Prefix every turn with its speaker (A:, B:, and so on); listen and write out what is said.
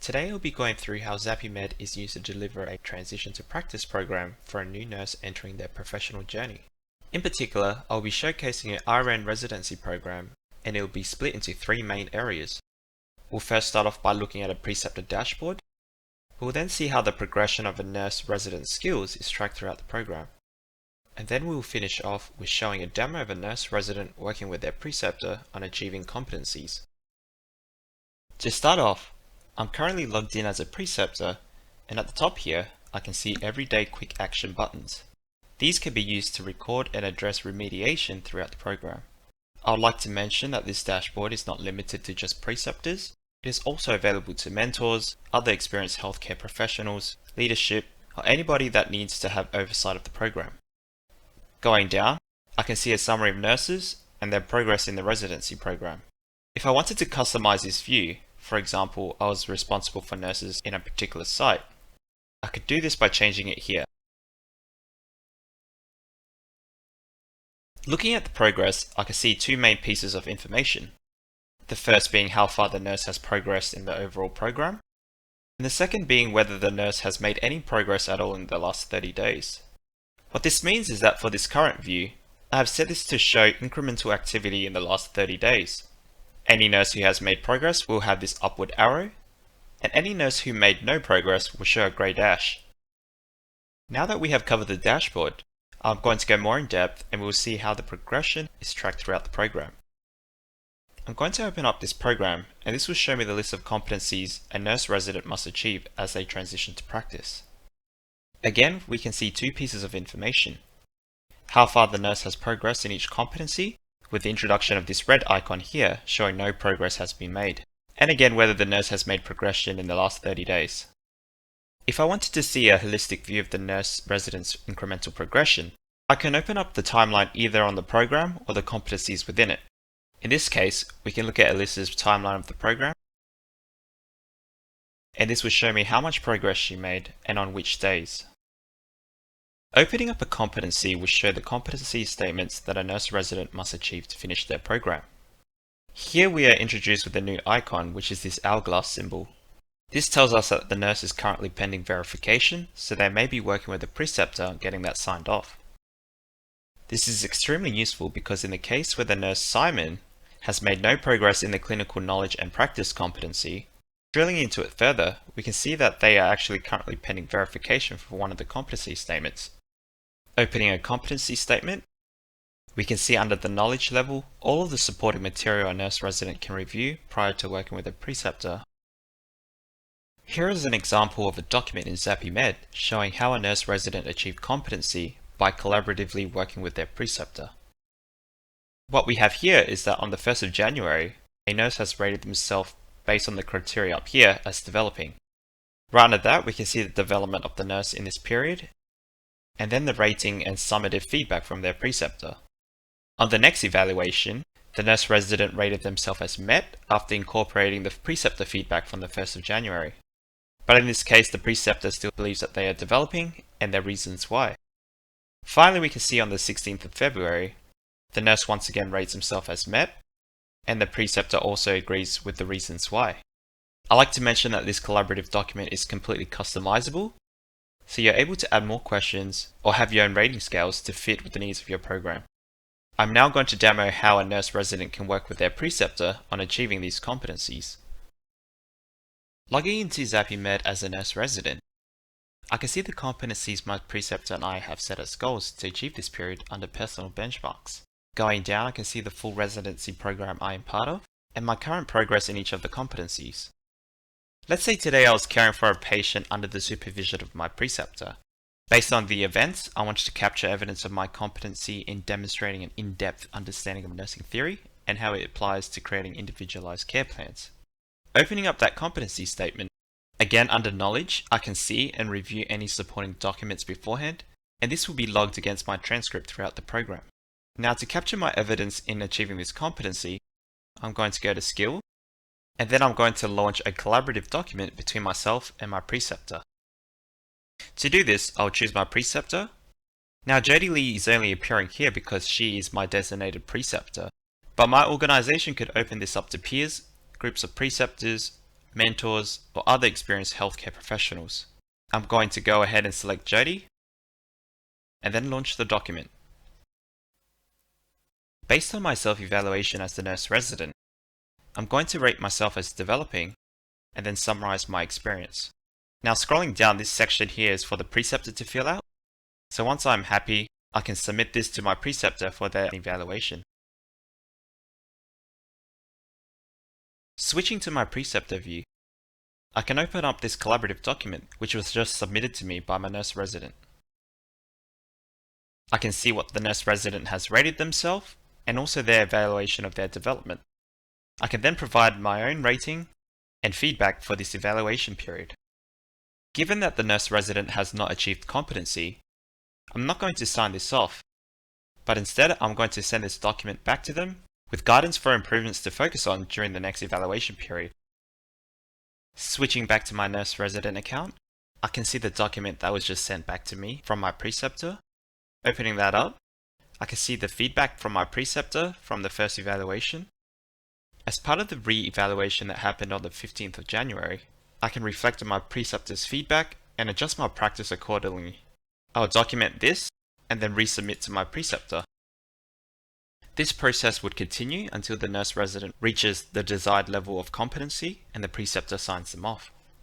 A: Today I'll be going through how Xapimed is used to deliver a transition to practice program for a new nurse entering their professional journey. In particular, I'll be showcasing an RN residency program, and it will be split into three main areas. We'll first start off by looking at a Preceptor Dashboard. We'll then see how the progression of a nurse resident skills is tracked throughout the program. And then we'll finish off with showing a demo of a nurse resident working with their preceptor on achieving competencies. To start off, I'm currently logged in as a preceptor, and at the top here, I can see everyday quick action buttons. These can be used to record and address remediation throughout the program. I would like to mention that this dashboard is not limited to just preceptors. It is also available to mentors, other experienced healthcare professionals, leadership, or anybody that needs to have oversight of the program. Going down, I can see a summary of nurses and their progress in the residency program. If I wanted to customize this view, for example, I was responsible for nurses in a particular site, I could do this by changing it here. Looking at the progress, I can see two main pieces of information. The first being how far the nurse has progressed in the overall program, and the second being whether the nurse has made any progress at all in the last 30 days. What this means is that for this current view, I have set this to show incremental activity in the last 30 days. Any nurse who has made progress will have this upward arrow, and any nurse who made no progress will show a grey dash. Now that we have covered the dashboard, I'm going to go more in depth and we'll see how the progression is tracked throughout the program. I'm going to open up this program, and this will show me the list of competencies a nurse resident must achieve as they transition to practice. Again, we can see two pieces of information. How far the nurse has progressed in each competency, with the introduction of this red icon here showing no progress has been made, and again whether the nurse has made progression in the last 30 days. If I wanted to see a holistic view of the nurse resident's incremental progression, I can open up the timeline either on the program or the competencies within it. In this case, we can look at Alyssa's timeline of the program, and this will show me how much progress she made and on which days. Opening up a competency will show the competency statements that a nurse resident must achieve to finish their program. Here we are introduced with a new icon, which is this hourglass symbol. This tells us that the nurse is currently pending verification, so they may be working with a preceptor on getting that signed off. This is extremely useful because in the case where the nurse Simon has made no progress in the clinical knowledge and practice competency, drilling into it further, we can see that they are actually currently pending verification for one of the competency statements. Opening a competency statement, we can see under the knowledge level all of the supporting material a nurse resident can review prior to working with a preceptor. Here is an example of a document in Xapimed showing how a nurse resident achieved competency by collaboratively working with their preceptor. What we have here is that on the 1st of January, a nurse has rated themselves based on the criteria up here as developing. Right under that, we can see the development of the nurse in this period, and then the rating and summative feedback from their preceptor. On the next evaluation, the nurse resident rated themselves as met after incorporating the preceptor feedback from the 1st of January. But in this case, the preceptor still believes that they are developing and their reasons why. Finally, we can see on the 16th of February, the nurse once again rates himself as met, and the preceptor also agrees with the reasons why. I like to mention that this collaborative document is completely customizable, so you're able to add more questions or have your own rating scales to fit with the needs of your program. I'm now going to demo how a nurse resident can work with their preceptor on achieving these competencies. Logging into Xapimed as a nurse resident, I can see the competencies my preceptor and I have set as goals to achieve this period under personal benchmarks. Going down, I can see the full residency program I am part of, and my current progress in each of the competencies. Let's say today I was caring for a patient under the supervision of my preceptor. Based on the events, I wanted to capture evidence of my competency in demonstrating an in-depth understanding of nursing theory and how it applies to creating individualized care plans. Opening up that competency statement, again under knowledge, I can see and review any supporting documents beforehand, and this will be logged against my transcript throughout the program. Now to capture my evidence in achieving this competency, I'm going to go to Skill, and then I'm going to launch a collaborative document between myself and my preceptor. To do this, I'll choose my preceptor. Now Jodie Lee is only appearing here because she is my designated preceptor, but my organization could open this up to peers, groups of preceptors, mentors, or other experienced healthcare professionals. I'm going to go ahead and select Jody, and then launch the document. Based on my self-evaluation as the nurse resident, I'm going to rate myself as developing, and then summarize my experience. Now scrolling down, this section here is for the preceptor to fill out. So once I'm happy, I can submit this to my preceptor for their evaluation. Switching to my preceptor view, I can open up this collaborative document which was just submitted to me by my nurse resident. I can see what the nurse resident has rated themselves and also their evaluation of their development. I can then provide my own rating and feedback for this evaluation period. Given that the nurse resident has not achieved competency, I'm not going to sign this off, but instead I'm going to send this document back to them with guidance for improvements to focus on during the next evaluation period. Switching back to my nurse resident account, I can see the document that was just sent back to me from my preceptor. Opening that up, I can see the feedback from my preceptor from the first evaluation. As part of the re-evaluation that happened on the 15th of January, I can reflect on my preceptor's feedback and adjust my practice accordingly. I'll document this and then resubmit to my preceptor. This process would continue until the nurse resident reaches the desired level of competency and the preceptor signs them off.